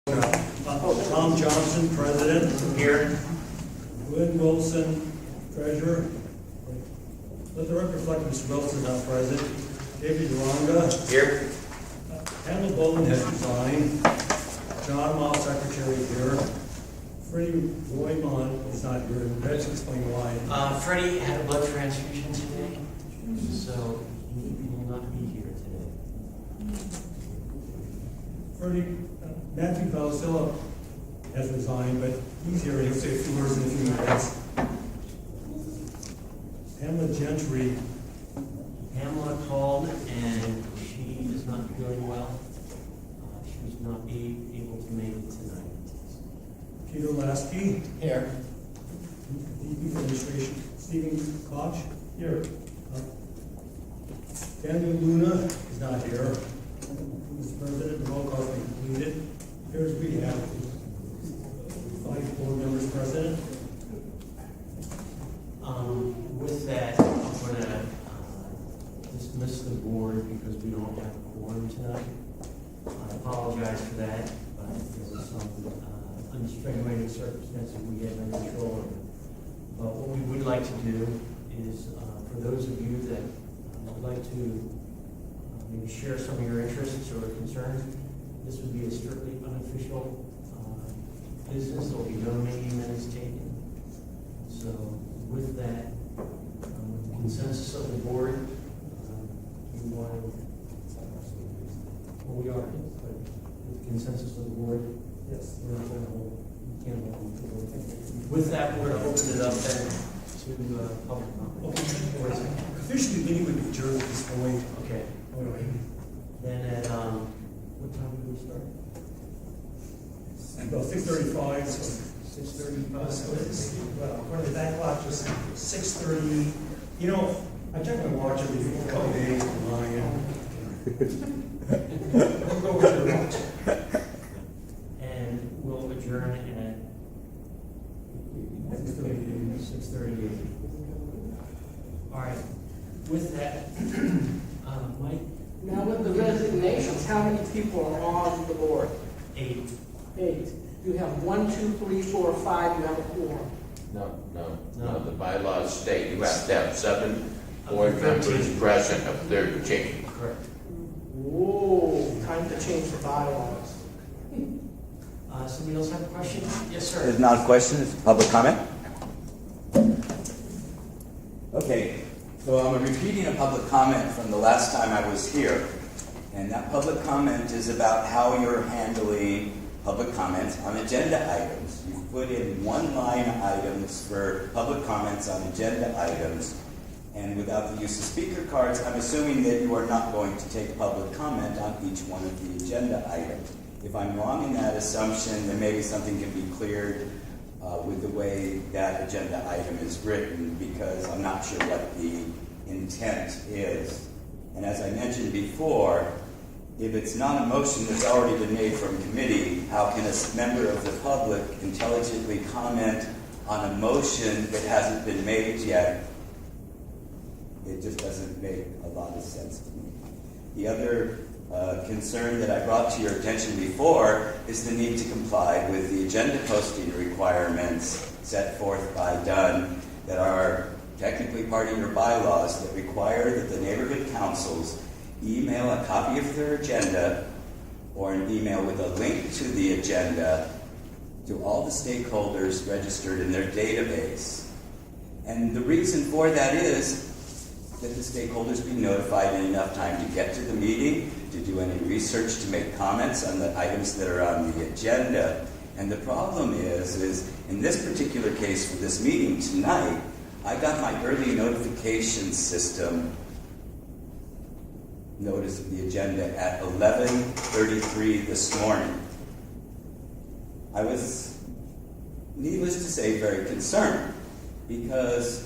Tom Johnson, President. Here. Lynn Wilson, Treasurer. Let the record reflect Mr. Wilson is not present. David Uranga. Here. Pamela Bowman has resigned. John Moss, Secretary, here. Freddie Roymont is not here. Let's explain why. Freddie had a blood transfusion today, so he will not be here today. Freddie, Matthew Valasilla has resigned, but he's here. He'll say a few words in a few minutes. Pamela Gentry. Pamela called and she is not feeling well. She was not able to make it tonight. Peter Lasky. Here. DP Administration. Stephen Koch. Here. Daniel Luna is not here. Mr. President, the roll call has been completed. Here's we have 5 board members present. With that, I'm going to dismiss the board because we don't have a quorum tonight. I apologize for that, but there was some unextenuating circumstances we had no control over. But what we would like to do is, for those of you that would like to maybe share some of your interests or concerns, this would be a strictly unofficial business. There will be no meeting minutes taken. So with that, consensus of the board, we want to, well, we are, but with consensus of the board, yes, we're not going to hold, we can't hold. With that, we're going to open it up then to public comment. Okay. Officially, meeting would be adjourned at this point. Okay. All right. Then at, what time do we start? About 6:35. So 6:35. well, according to that clock, just 6:30. You know, I check my watch every couple of days online. We'll go with your watch. And we'll adjourn at 6:38. All right. With that, Mike? Now with the resignations, how many people are on the board? 8. 8. You have 1, 2, 3, 4, 5, you have a quorum. No, the bylaws state you have to have 7 board members present of 13. Correct. Whoa, time to change the bylaws. Somebody else have a question? Yes, sir. It's not a question, it's a public comment. Okay, so I'm repeating a public comment from the last time I was here. And that public comment is about how you're handling public comments on agenda items. You've put in one-line items for public comments on agenda items. And without the use of speaker cards, I'm assuming that you are not going to take public comment on each one of the agenda items. If I'm wrong in that assumption, then maybe something can be cleared with the way that agenda item is written, because I'm not sure what the intent is. And as I mentioned before, if it's not a motion that's already been made from committee, how can a member of the public intelligently comment on a motion that hasn't been made yet? It just doesn't make a lot of sense to me. The other concern that I brought to your attention before is the need to comply with the agenda posting requirements set forth by Dunn that are technically part of your bylaws that require that the neighborhood councils email a copy of their agenda or an email with a link to the agenda to all the stakeholders registered in their database. And the reason for that is that the stakeholders be notified in enough time to get to the meeting, to do any research, to make comments on the items that are on the agenda. And the problem is in this particular case for this meeting tonight, I got my early notification system notice of the agenda at 11:33 this morning. I was, needless to say, very concerned, because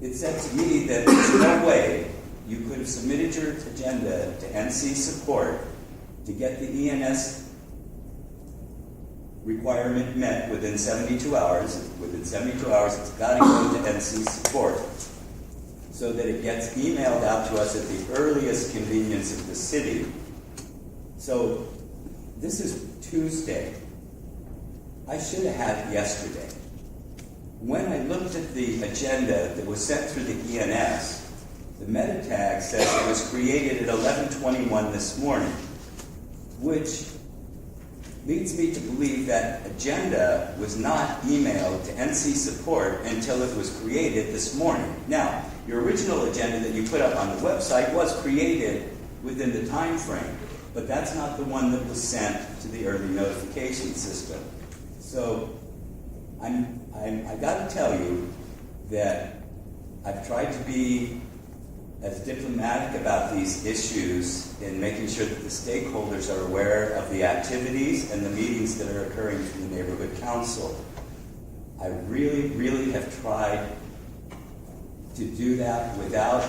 it said to me that there's no way you could have submitted your agenda to NC support to get the ENS requirement met within 72 hours. Within 72 hours, it's got to go to NC support so that it gets emailed out to us at the earliest convenience of the city. So this is Tuesday. I should have had it yesterday. When I looked at the agenda that was sent through the ENS, the meta tag says it was created at 11:21 this morning, which leads me to believe that agenda was not emailed to NC support until it was created this morning. Now, your original agenda that you put up on the website was created within the time frame, but that's not the one that was sent to the early notification system. So, I got to tell you that I've tried to be as diplomatic about these issues in making sure that the stakeholders are aware of the activities and the meetings that are occurring through the neighborhood council. I really, really have tried to do that without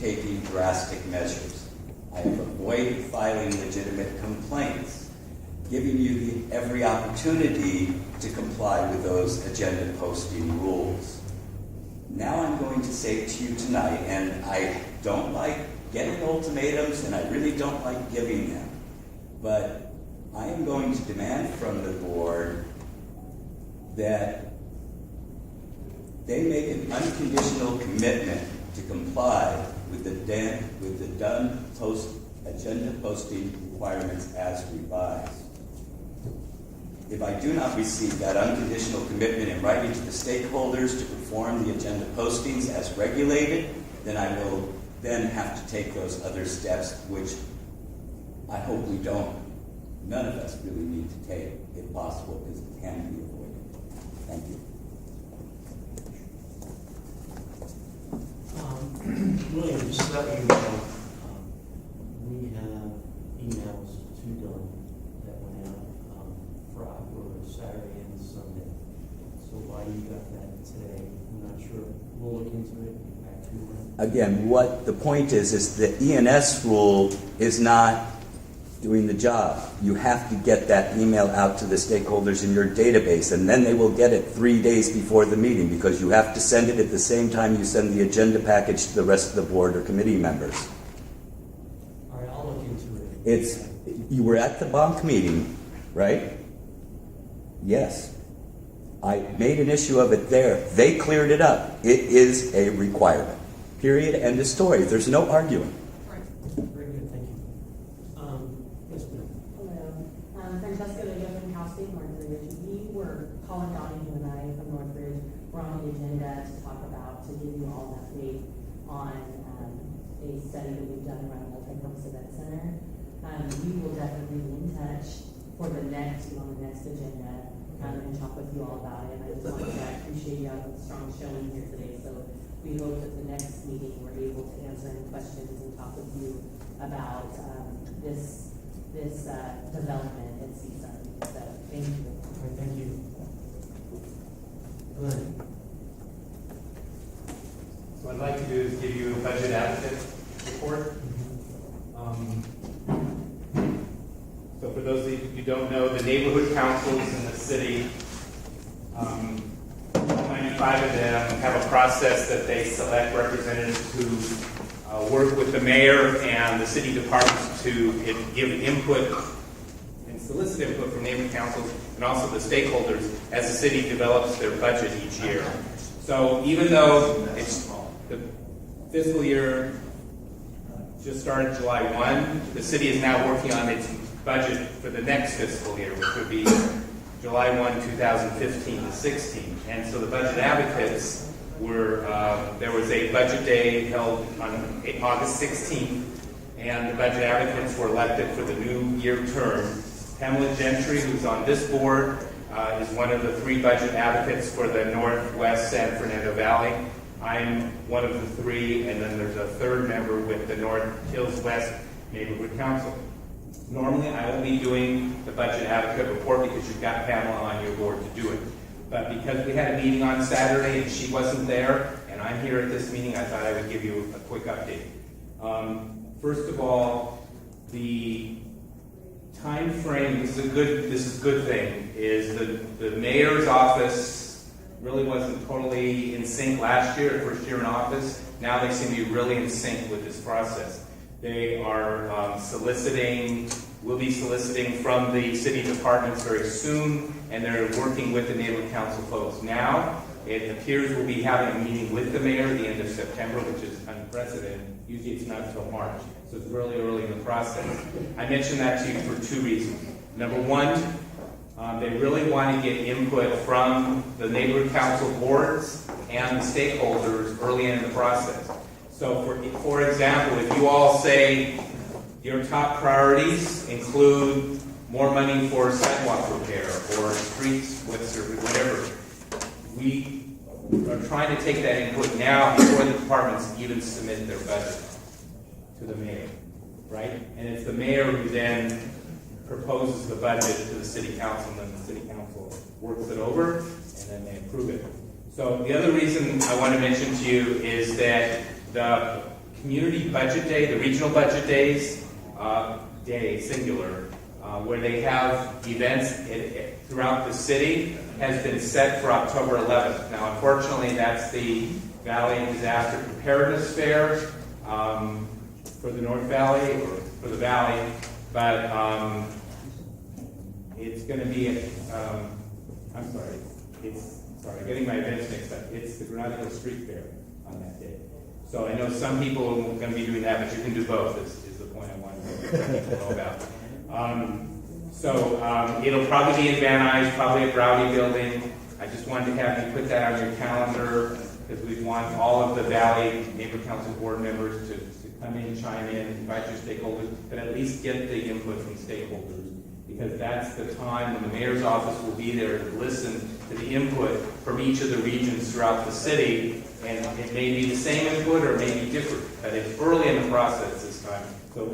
taking drastic measures. I have avoided filing legitimate complaints, giving you every opportunity to comply with those agenda posting rules. Now I'm going to say to you tonight, and I don't like getting ultimatums, and I really don't like giving them, but I am going to demand from the board that they make an unconditional commitment to comply with the done agenda posting requirements as revised. If I do not receive that unconditional commitment in writing to the stakeholders to perform the agenda postings as regulated, then I will then have to take those other steps, which I hope we don't, none of us really need to take, if possible, because it can be avoided. Thank you. William, just to let you know, we have emails to Dylan that went out for Saturday and Sunday. So why you got that today, I'm not sure. We'll look into it, get back to you. Again, what the point is the ENS rule is not doing the job. You have to get that email out to the stakeholders in your database, and then they will get it 3 days before the meeting, because you have to send it at the same time you send the agenda package to the rest of the board or committee members. All right, I'll look into it. You were at the bonk meeting, right? Yes. I made an issue of it there. They cleared it up. It is a requirement. Period. End of story. There's no arguing. Very good, thank you. Yes, ma'am. Hello. Francesca from Cal State Northridge. We were calling Donnie and I from Northridge. We're on the agenda to talk about, to give you all an update on a study that we've done around the multi-purpose event center. We will definitely be in touch for the next, on the next agenda, and talk with you all about it. I just wanted to appreciate you having a strong showing here today. So we hope that the next meeting we're able to answer any questions and talk with you about this development at Seaside. So thank you. All right, thank you. Glenn. So What I'd like to do is give you a budget advocate report. So for those of you who don't know, the neighborhood councils in the city, 95 of them have a process that they select representatives who work with the mayor and the city departments to give input and solicit input from neighborhood councils and also the stakeholders as the city develops their budget each year. So even though it's the fiscal year just started July 1, the city is now working on its budget for the next fiscal year, which would be July 1, 2015 to 16. And so the budget advocates were, there was a budget day held on August 16th, and the budget advocates were elected for the new year term. Pamela Gentry, who's on this board, is one of the 3 budget advocates for the Northwest San Fernando Valley. I'm one of the 3, and then there's a 3rd member with the North Hills West Neighborhood Council. Normally, I will be doing the budget advocate report because you've got Pamela on your board to do it. But because we had a meeting on Saturday and she wasn't there, and I'm here at this meeting, I thought I would give you a quick update. First of all, the time frame, this is a good thing, is the mayor's office really wasn't totally in sync last year, the first year in office. Now they seem to be really in sync with this process. They are soliciting We'll be soliciting from the city departments very soon, and they're working with the neighborhood council folks now. It appears we'll be having a meeting with the mayor at the end of September, which is unprecedented. Usually it's not until March, so it's really early in the process. I mentioned that to you for two reasons. Number one, they really want to get input from the neighborhood council boards and the stakeholders early in the process. So for example, if you all say your top priorities include more money for sidewalk repair or streets widths or whatever, we are trying to take that input now before the departments even submit their budget to the mayor, right? And it's the mayor who then proposes the budget to the city council, and then the city council works it over, and then they approve it. So the other reason I want to mention to you is that the community budget day, the regional budget days, day, singular, where they have events throughout the city, has been set for October 11th. Now, unfortunately, that's the Valley Disaster Preparedness Fair for the North Valley, or for the Valley, but it's going to be, I'm sorry, getting my events mixed up. It's the Granada Hill Street Fair on that day. So I know some people are going to be doing that, but you can do both, is the point I wanted to let people know about. It'll probably be in Van Nuys, probably at Rowdy Building. I just wanted to have you put that on your calendar, because we want all of the Valley Neighbor Council board members to come in, chime in, invite your stakeholders, but at least get the input from stakeholders, because that's the time when the mayor's office will be there to listen to the input from each of the regions throughout the city, and it may be the same input or it may be different, but it's early in the process this time, so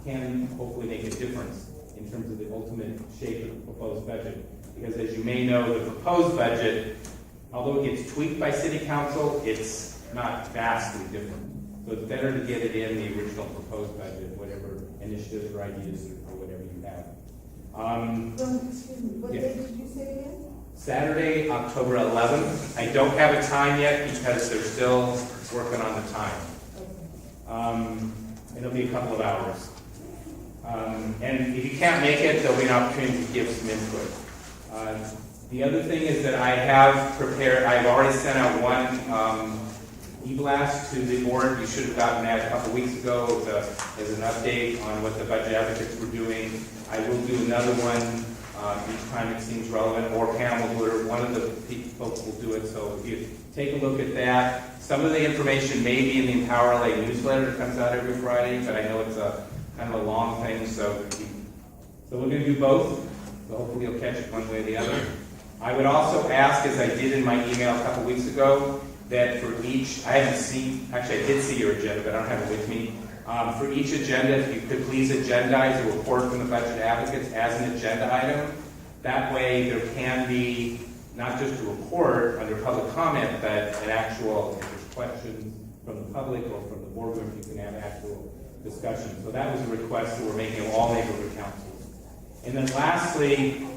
can hopefully make a difference in terms of the ultimate shape of the proposed budget. Because as you may know, the proposed budget, although it gets tweaked by city council, it's not vastly different. So it's better to get it in the original proposed budget, whatever initiatives or ideas or whatever you have. Excuse me, what day did you say again? Saturday, October 11th. I don't have a time yet because they're still working on the time. It'll be a couple of hours. And if you can't make it, there'll be an opportunity to give some input. The other thing is that I have prepared, I've already sent out one e-blast to the board. You should have gotten that a couple weeks ago as an update on what the budget advocates were doing. I will do another one each time it seems relevant, or Pam will do it, or one of the folks will do it. So if you take a look at that, some of the information may be in the Empower LA newsletter that comes out every Friday, but I know it's a kind of a long thing, so we're going to do both. So hopefully you'll catch it one way or the other. I would also ask, as I did in my email a couple weeks ago, that for each, I haven't seen, actually I did see your agenda, but I don't have it with me. For each agenda, if you could please agendize a report from the budget advocates as an agenda item. That way there can be not just a report under public comment, but an actual, if there's questions from the public or from the board room, you can have actual discussion. So that was a request that we're making of all neighborhood councils. And then lastly,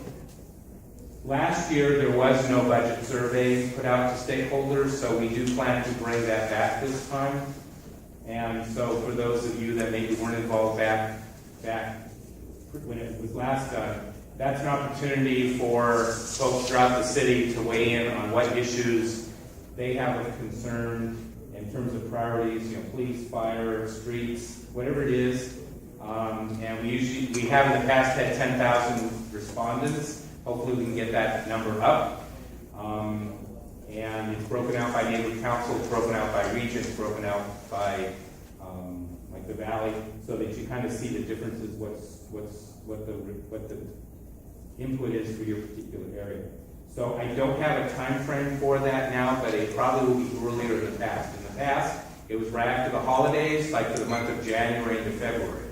last year there was no budget survey put out to stakeholders, so we do plan to bring that back this time. And so for those of you that maybe weren't involved back when it was last done, that's an opportunity for folks throughout the city to weigh in on what issues they have of concern in terms of priorities, police, fire, streets, whatever it is. And we have in the past had 10,000 respondents. Hopefully we can get that number up. And it's broken out by neighborhood council, it's broken out by region, it's broken out by like the valley, so that you kind of see the differences, what the input is for your particular area. So I don't have a time frame for that now, but it probably will be earlier in the past. In the past, it was right after the holidays, like for the month of January into February.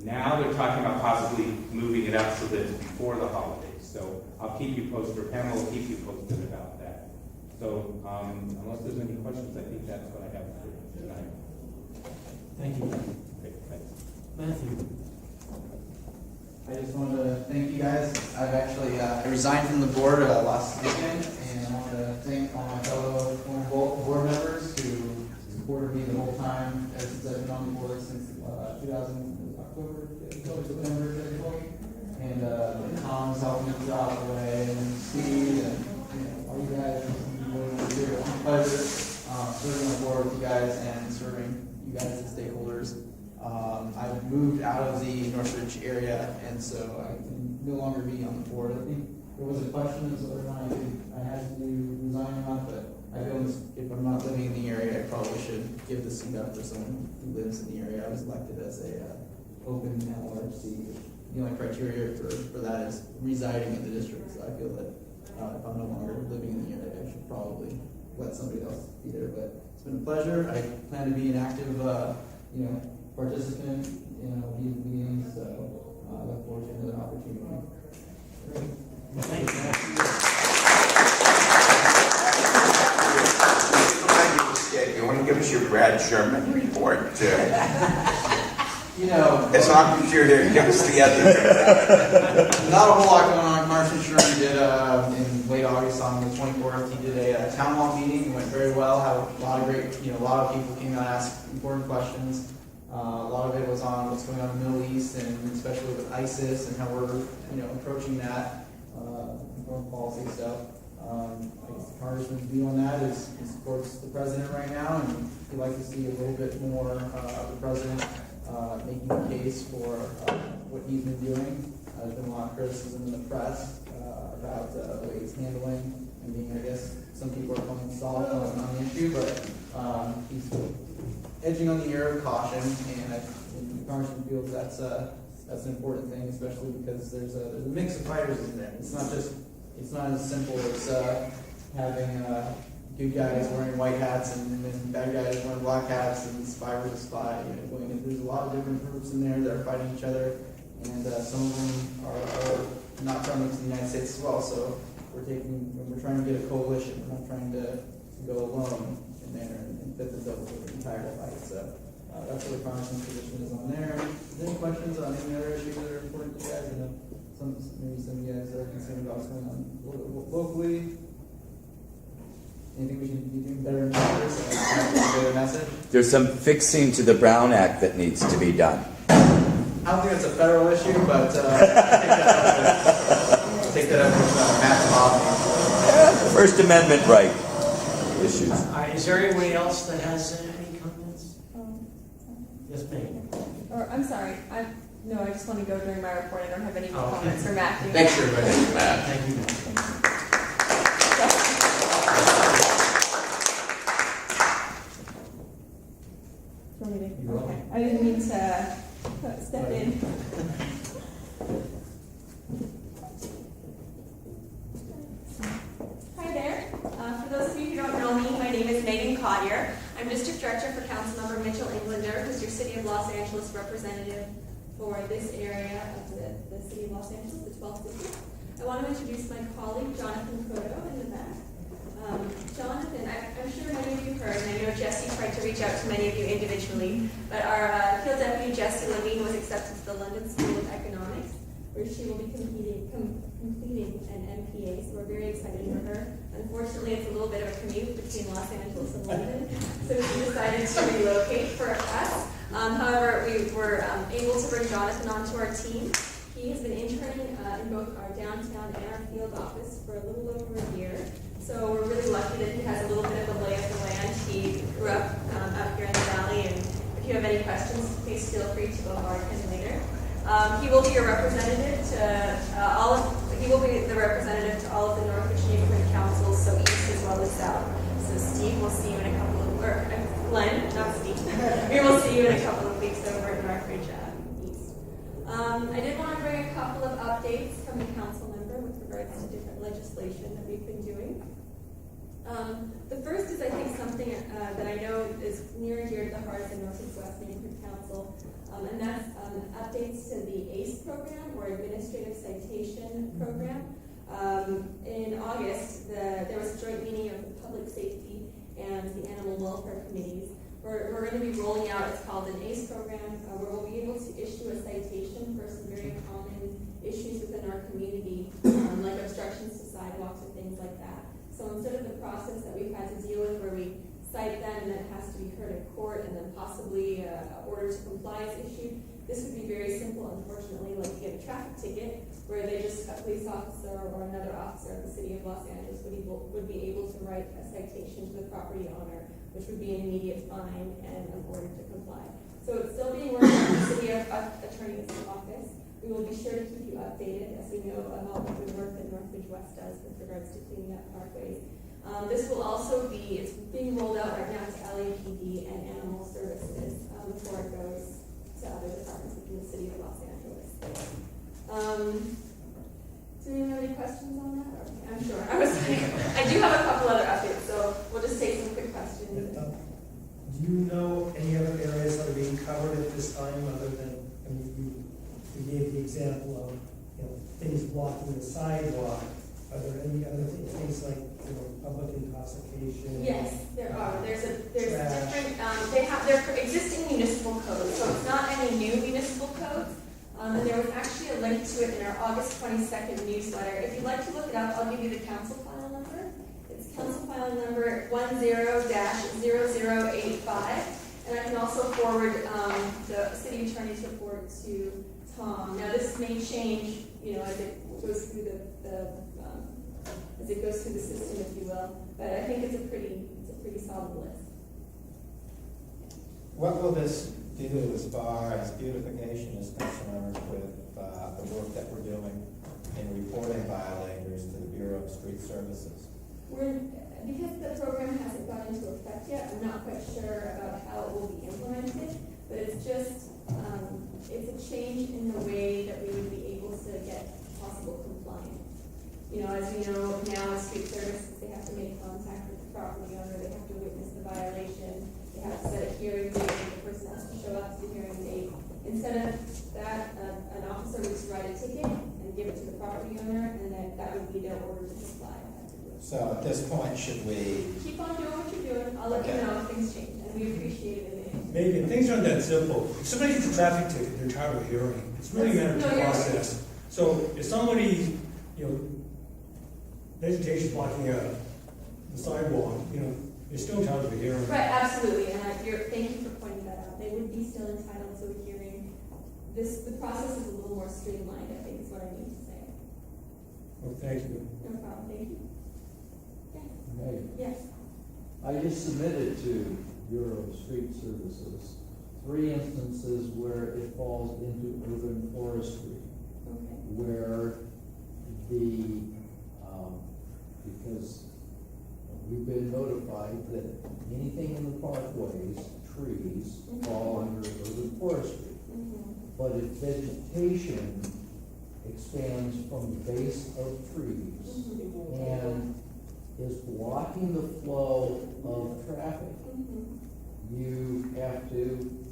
Now they're talking about possibly moving it up so that it's before the holidays. So I'll keep you posted, or Pamela will keep you posted about that. So unless there's any questions, I think that's what I have for tonight. Thank you. Okay, thanks. Matthew. I just wanted to thank you guys. I've actually I resigned from the board last weekend, and I want to thank all my fellow board members who supported me the whole time since I've been on the board since October, September, typically. And Tom's helping us out the way, and Steve, and all you guys. It's a pleasure serving on board with you guys and serving you guys as stakeholders. I've moved out of the Northridge area, and so I can no longer be on the board. I think there was a question as to whether or not I had to resign or not, but I feel if I'm not living in the area, I probably should give the seat up for someone who lives in the area. I was elected as a open at-large seat. The only criteria for that is residing in the district, so I feel that if I'm no longer living in the area, I should probably let somebody else be there. But it's been a pleasure. I plan to be an active, participant in these meetings, so I look forward to another opportunity. Thank you. You want to give us your Brad Sherman report? As long as you're here, give us the other. Not a whole lot going on. Carson Sherman did in late August on the 24th. He did a town hall meeting. It went very well. Had a lot of great, a lot of people came out and asked important questions. A lot of it was on what's going on in the Middle East, and especially with ISIS and how we're, approaching that foreign policy stuff. I guess the Congressman's view on that is he supports the president right now, and he'd like to see a little bit more of the president making a case for what he's been doing. There's been a lot of criticism in the press about the way he's handling and being, I guess, some people are calling soft on the issue, but he's edging on the air of caution, and the Congressman feels that's an important thing, especially because there's a mix of fighters in there. It's not as simple as having good guys wearing white hats and then bad guys wearing black hats and spy versus spy. There's a lot of different groups in there that are fighting each other, and some of them are not coming to the United States as well. So we're trying to get a coalition. We're not trying to go alone in there and fit the bill for the entire fight. So that's what the Congressman's position is on there. Is there any questions on any other issues that are important to you guys? I know maybe some of you guys are concerned about what's going on locally. Anything we should be doing better in Congress? Get a message? There's some fixing to the Brown Act that needs to be done. I don't think it's a federal issue, but take that up with Matt Bob. First Amendment right issues. Is there anybody else that has any comments? Yes, ma'am. Or, I'm sorry, I just want to go during my report. I don't have any comments for Matt. Thanks, everybody. Matt. Thank you, Matt. Okay. I didn't mean to step in. Hi there. For those of you who don't know me, my name is Megan Collier. I'm District Director for Councilmember Mitchell Englander, who's your City of Los Angeles representative for this area of the City of Los Angeles, the 12th District. I want to introduce my colleague, Jonathan Proto, in the back. Jonathan, I'm sure many of you heard, and I know Jesse tried to reach out to many of you individually, but our field deputy, Jessie Levine, was accepted to the London School of Economics, where she will be completing an MPA, so we're very excited for her. Unfortunately, it's a little bit of a commute between Los Angeles and London, so she decided to relocate for us. However, we were able to bring Jonathan onto our team. He has been interning in both our downtown and our field office for a little over a year. So we're really lucky that he has a little bit of the lay of the land. He grew up out here in the valley, and if you have any questions, please feel free to bombard him later. He will be your representative to all of the Northridge neighborhood councils, so east as well as south. So Steve, we'll see you in a couple of, or Glenn, not Steve. We will see you in a couple of weeks over at Northridge East. I did want to bring a couple of updates from the council member with regards to different legislation that we've been doing. The first is, I think, something that I know is near and dear to the heart of the Northwest West Neighborhood Council, and that's updates to the ACE program, or Administrative Citation Program. In August, there was a joint meeting of the Public Safety and the Animal Welfare Committees. We're going to be rolling out, it's called an ACE program, where we'll be able to issue a citation for some very common issues within our community, like obstructions to sidewalks or things like that. So instead of the process that we've had to deal with where we cite them and then it has to be heard in court and then possibly order to comply is issued, This would be very simple, unfortunately, like you get a traffic ticket where they just, a police officer or another officer of the city of Los Angeles would be able to write a citation to the property owner, which would be an immediate fine and an order to comply. So it's still being worked on in the city attorney's office. We will be sure to keep you updated as we know about the good work that Northridge West does with regards to cleaning up parkways. This will also be, it's being rolled out right now to LAPD and Animal Services before it goes to other departments within the city of Los Angeles. Do you have any questions on that? Okay, I'm sure. I do have a couple other updates, so we'll just take some quick questions. Do you know any other areas that are being covered at this time other than, I mean, you gave the example of, things blocking the sidewalk. Are there any other things like, public intoxication? Yes, there are. There's Trash. different, they have their existing municipal codes, so it's not any new municipal codes. And there was actually a link to it in our August 22nd newsletter. If you'd like to look it up, I'll give you the council file number. It's council file number 10-0085. And I can also forward the city attorney's report to Tom. Now this may change, as it goes through as it goes through the system, if you will. But I think it's a pretty solid list. What will this do as far as beautification is concerned with the work that we're doing in reporting violators to the Bureau of Street Services? Because the program hasn't gone into effect yet, I'm not quite sure about how it will be implemented, but it's just, it's a change in the way that we would be able to get possible compliance. As you know, now with street services, they have to make contact with the property owner, they have to witness the violation, they have to set a hearing date, the person has to show up to the hearing date. Instead of that, an officer would just write a ticket and give it to the property owner, and then that would be their order to comply. So at this point, should we? Keep on doing what you're doing. I'll let you know if things change, and we appreciate it. Maybe things aren't that simple. If somebody gets a traffic ticket, they're entitled to a hearing. It's really a matter of process. So if somebody, vegetation blocking the sidewalk, they're still entitled to a hearing. Right, absolutely, and thank you for pointing that out. They would be still entitled to a hearing. The process is a little more streamlined, I think is what I need to say. Well, thank you. No problem, thank you. Hey, Yes. I just submitted to Bureau of Street Services 3 instances where it falls into urban forestry, Okay. where because we've been notified that anything in the parkways, trees, fall under urban forestry. But if vegetation expands from the base of trees and is blocking the flow of traffic, you have to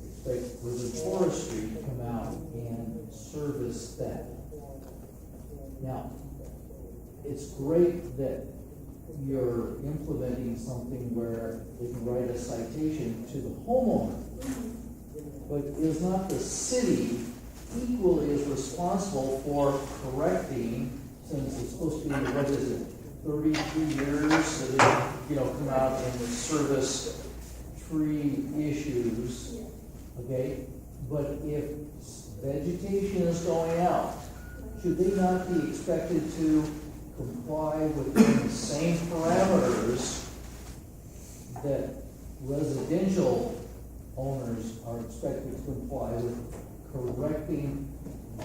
expect urban forestry to come out and service that. Now, it's great that you're implementing something where they can write a citation to the homeowner, but is not the city equally as responsible for correcting, since it's supposed to be, 33 years, so they, come out and service tree issues, okay? But if vegetation is going out, should they not be expected to comply with the same parameters that residential owners are expected to comply with, correcting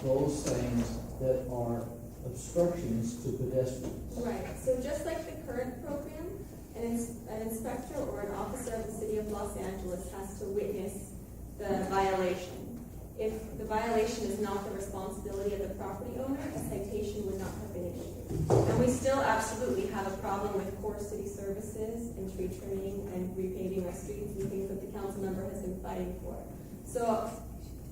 those things that are obstructions to pedestrians? Right, so just like the current program, an inspector or an officer of the city of Los Angeles has to witness the violation. If the violation is not the responsibility of the property owner, a citation would not have been issued. And we still absolutely have a problem with core city services and tree trimming and repaving our streets and things that the council member has been fighting for. So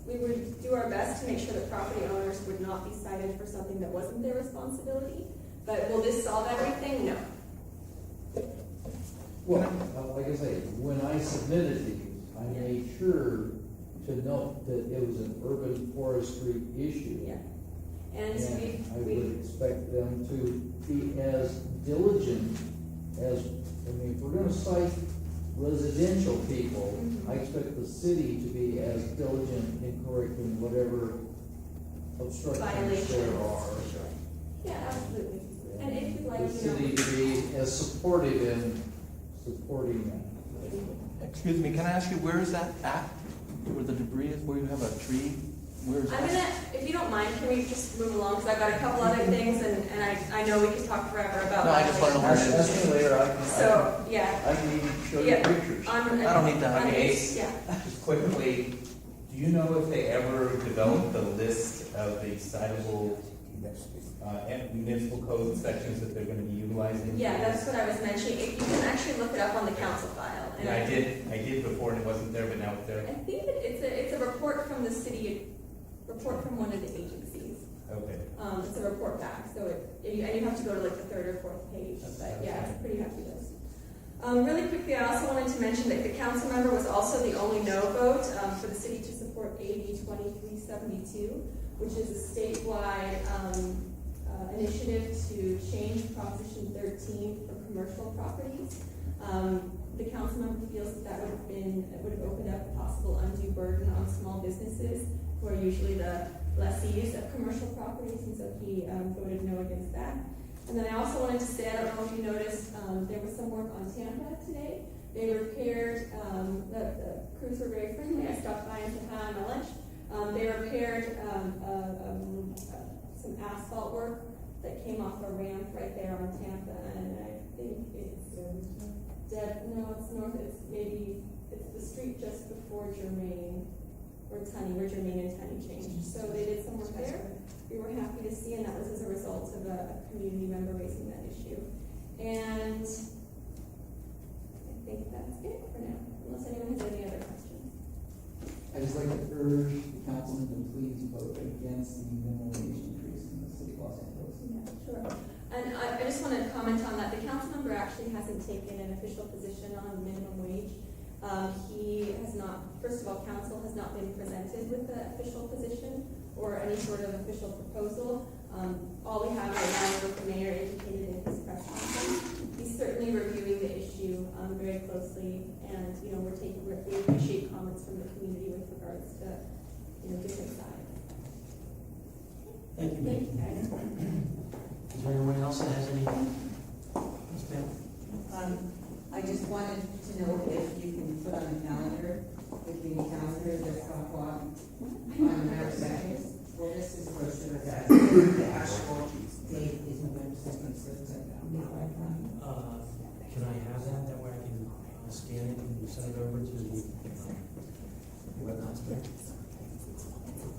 we would do our best to make sure that property owners would not be cited for something that wasn't their responsibility. But will this solve everything? No. Well, like I say, when I submitted these, I made sure to note that it was an urban forestry issue. Yeah. And I would expect them to be as diligent as, if we're gonna cite residential people, I expect the city to be as diligent in correcting whatever obstructions there are. Yeah, absolutely. And if you'd like, The city to be as supportive in supporting that. Excuse me, can I ask you, where is that at? Where the debris is, where you have a tree? Where is I'm gonna, if you don't mind, can we just move along, because I've got a couple other things, and I know we could talk forever about. No, I just wanna know where it is. Ask me later, So, yeah. I can even show you Yeah. pictures. I don't need that. On Okay. Ace, yeah. Just quickly, do you know if they ever developed the list of the citable municipal code sections that they're gonna be utilizing? Yeah, that's what I was mentioning. You can actually look it up on the council file. And Yeah, I did before and it wasn't there, but now it's there. I think that it's a report from the city, report from one of the agencies. Okay. It's a report back, so and you have to go to like the third or fourth page, but yeah, it's a pretty hefty list. Really quickly, I also wanted to mention that the council member was also the only no vote for the city to support AB 2372, which is a statewide initiative to change Proposition 13 for commercial properties. The council member feels that would have opened up a possible undue burden on small businesses who are usually the lessees of commercial properties, and so he voted no against that. And then I also wanted to say, I don't know if you noticed, there was some work on Tampa today. They repaired, the crews were very friendly. I stopped by and said hi on my lunch. They repaired some asphalt work that came off a ramp right there on Tampa, and I think it's it's the street just before Germain, or Tunney, where Germain and Tunney changed. So they did some work there. We were happy to see, and that was as a result of a community member raising that issue. And I think that's it for now, unless anyone has any other questions. I'd just like to urge the councilman to please vote against the minimum wage increase in the city of Los Angeles. Yeah, sure. And I just want to comment on that. The council member actually hasn't taken an official position on minimum wage. He has not, first of all, council has not been presented with the official position or any sort of official proposal. All we have right now is what the mayor indicated in his press conference. He's certainly reviewing the issue very closely, and we appreciate comments from the community with regards to different sides. Thank you, Thank you, guys. Is there anyone else that has anything? Ms. Pam? I just wanted to know if you can put on the calendar, the softball on November 2nd. Well, this is brochure, the actual date is November 2nd, so it's like, Can I have that? That way I can scan it and send it over to the webmaster?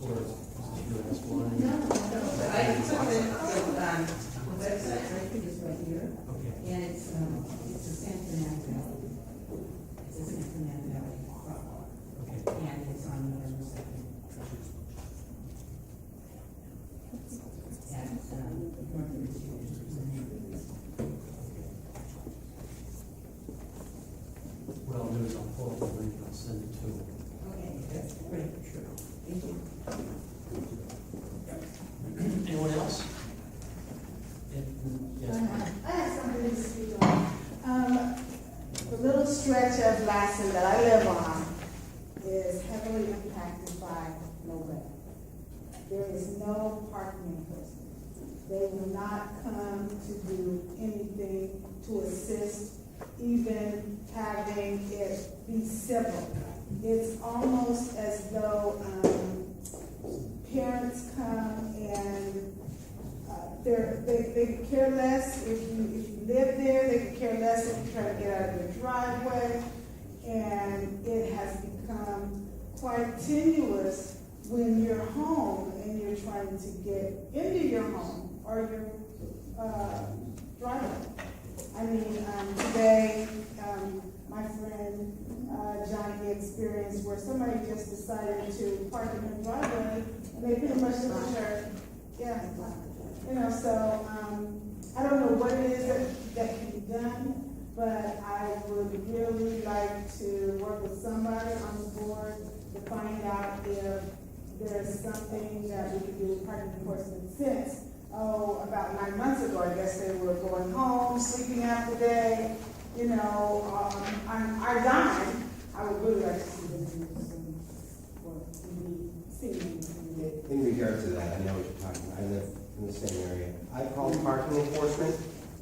Or you ask one? No, I took the website, I think it's right here. Okay. And it's a San Fernando Valley. It's a San Fernando Valley softball. Okay. And it's on November 2nd. At Northridge. What I'll do is I'll pull up the link and I'll send it to them. Okay, that's great. Sure. Thank you. Anyone else? Yes. I have something to speak on. The little stretch of Lassen that I live on is heavily impacted by nobody. There is no parking enforcement. They will not come to do anything to assist, even having it be civil. It's almost as though parents come and they care less if you live there. They could care less if you try to get out of your driveway. And it has become quite tenuous when you're home and you're trying to get into your home or your driveway. I mean, today, my friend Johnny experienced where somebody just decided to park in the driveway and they pretty much took a shirt. Yeah. So I don't know what it is that can be done, but I would really like to work with somebody on the board to find out if there's something that we can do with parking enforcement since, about 9 months ago, I guess they were going home, sleeping out the day, you know, I died. I would really like to see them do some, well, see. In regard to that, I know what you're talking about. I live in the same area. I called parking enforcement.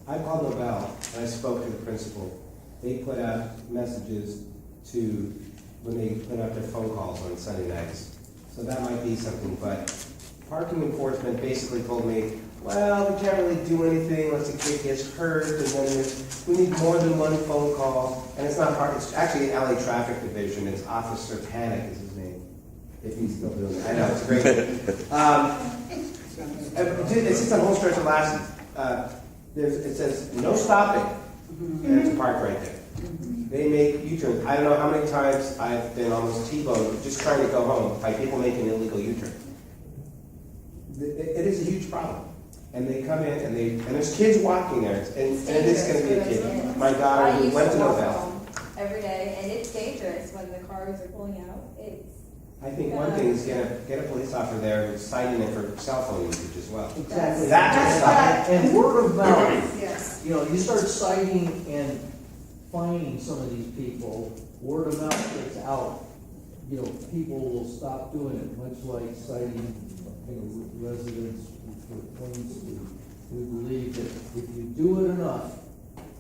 I called them about, and I spoke to the principal. They put out messages to, when they put out their phone calls on Sunday nights. So that might be something, but parking enforcement basically told me, well, we can't really do anything unless the kid gets hurt, and then we need more than one phone call. And it's not hard, it's actually an LA Traffic Division. It's Officer Panic is his name, if he's still doing it. I know, it's great. It's just a whole stretch of last, it says, no stopping, and it's parked right there. They make U-turns. I don't know how many times I've been almost T-boned just trying to go home by people making illegal U-turns. It is a huge problem. And they come in and there's kids walking there, and it is going to be a kid. My daughter who went to Novell. Every day, and it's dangerous when the cars are pulling out. I think one thing is get a police officer there who's citing it for cell phone usage as well. Exactly. That's and word of mouth. Yes. You know, you start citing and finding some of these people, word of mouth gets out. You know, people will stop doing it, much like citing, you know, residents for Queen Street. We believe that if you do it enough,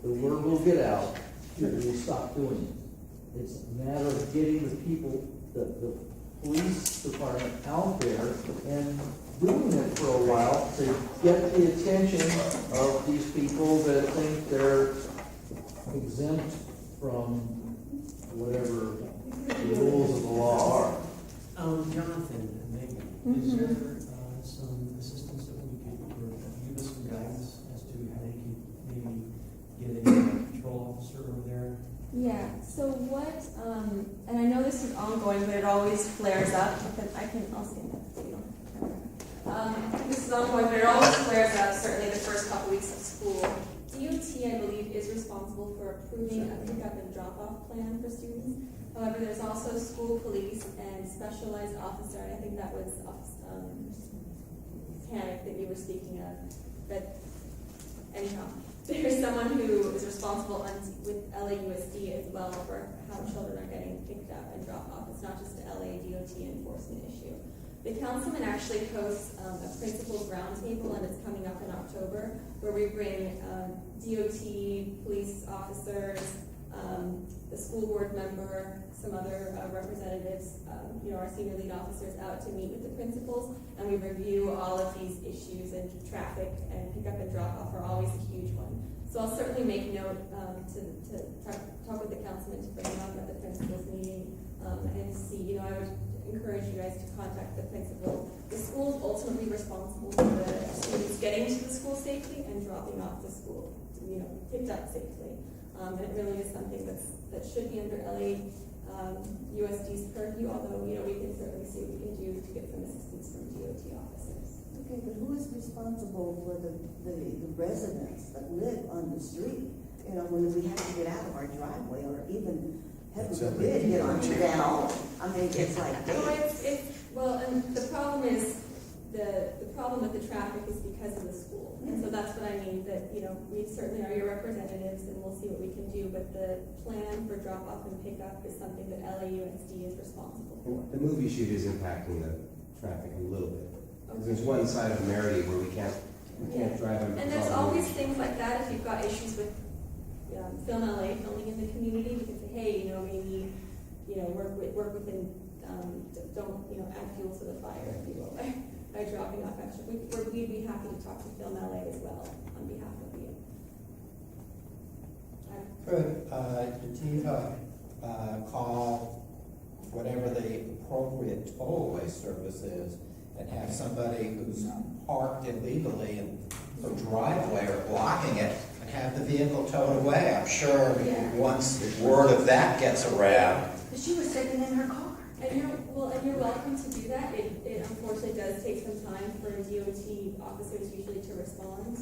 the word will get out, people will stop doing it. It's a matter of getting the people, the police department out there and doing it for a while to get the attention of these people that think they're exempt from whatever the rules of the law are. Jonathan and Megan, is there some assistance that we could, or give us some guidance as to how they can maybe get a patrol officer over there? Yeah, so what, and I know this is ongoing, but it always flares up. I'll say that so you don't. This is ongoing, but it always flares up, certainly the first couple weeks of school. DOT, I believe, is responsible for approving a pickup and drop-off plan for students. However, there's also school police and specialized officer, and I think that was Panic that you were speaking of. But anyhow, there's someone who is responsible with LAUSD as well for how children are getting picked up and dropped off. It's not just an LA DOT enforcement issue. The councilman actually hosts a principals roundtable, and it's coming up in October, where we bring DOT, police officers, the school board member, some other representatives, our senior lead officers out to meet with the principals, and we review all of these issues, and traffic and pickup and drop off are always a huge one. So I'll certainly make note to talk with the councilman to bring it up at the principals meeting and see. I would encourage you guys to contact the principal. The school is ultimately responsible for the students getting to the school safely and dropping off to school, picked up safely. And it really is something that should be under LA USD's purview, although, we can certainly see what we can do to get some assistance from DOT officers. Okay, but who is responsible for the residents that live on the street? When we have to get out of our driveway, or even heaven forbid, get on to Van Allen. I mean, it's like Well, and the problem is, the problem with the traffic is because of the school. And so that's what I mean, that, we certainly are your representatives and we'll see what we can do, but the plan for drop off and pickup is something that LAUSD is responsible for. The movie shoot is impacting the traffic a little bit. Because there's one side of Merity where we can't drive on. And there's always things like that. If you've got issues with Film LA, filming in the community, you can say, hey, maybe, work within, don't, add fuel to the fire, if you will, by dropping off extra. We'd be happy to talk to Film LA as well on behalf of you. Could the TIFA call whatever the appropriate tollway service is and have somebody who's parked illegally in the driveway or blocking it and have the vehicle towed away? I'm sure once word of that gets around. But she was sitting in her car. And you're welcome to do that. It unfortunately does take some time for DOT officers usually to respond,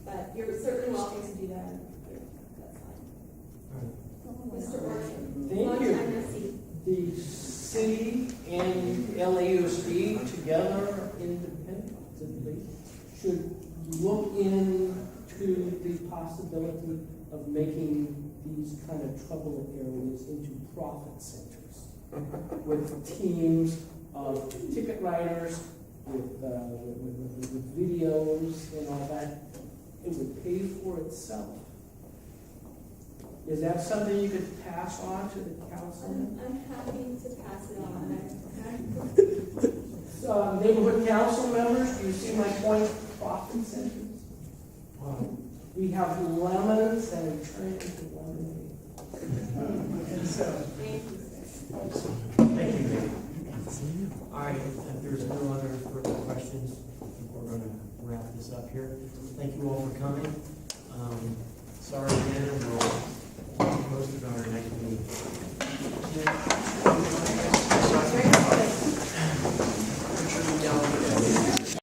but you're certainly welcome to do that. That's fine. Mr. Orchard. Thank you. The city and LAUSD together independently should look into the possibility of making these kind of troubled areas into profit centers with teams of ticket writers, with videos and all that. It would pay for itself. Is that something you could pass on to the council? I'm happy to pass it on. Neighborhood council members, do you see my point? Profit centers. We have lemons and we turn it into lemonade. Thank you, Dave. All right, if there's no other further questions, I think we're gonna wrap this up here. Thank you all for coming. Sorry